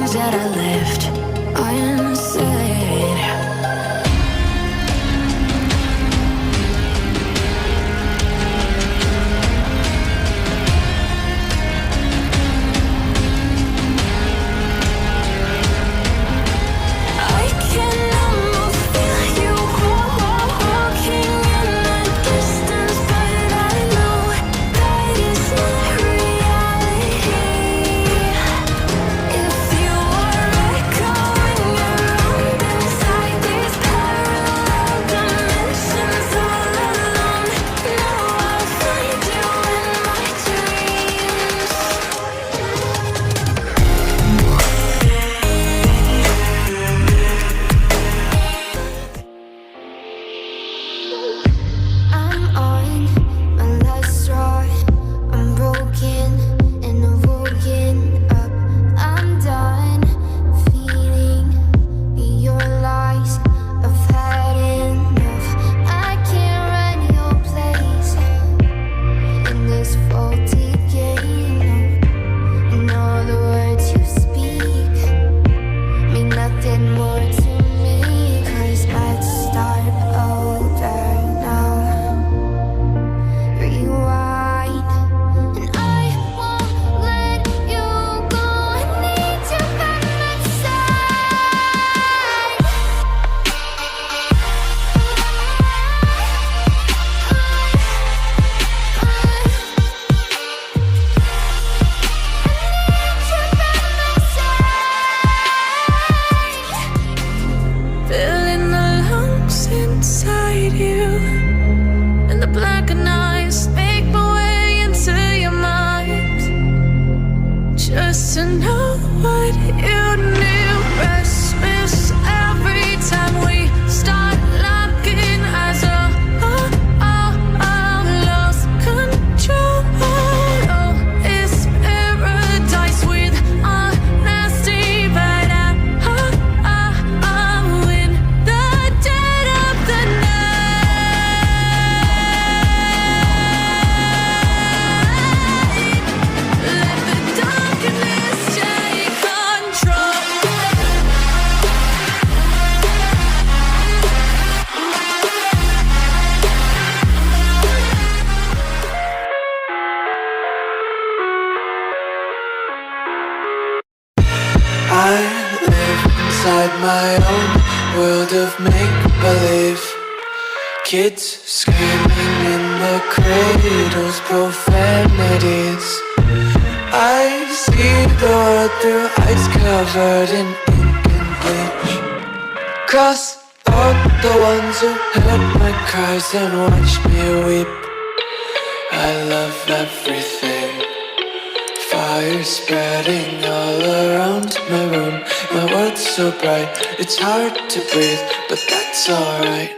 things that I left unsaid. Inside you, and the blackened eyes make my way into your mind, just to know what you knew. Restless every time we start locking eyes. Lost control. Oh, it's paradise with honesty, but I'm in the dead of the night. Let the darkness take control. I live inside my own world of make-believe. Kids screaming in the cradles, profanities. I see the world through eyes covered in ink and bleach. Cross out the ones who heard my cries and watched me weep. I love everything. Fire spreading all around my room. My world's so bright, it's hard to breathe, but that's alright.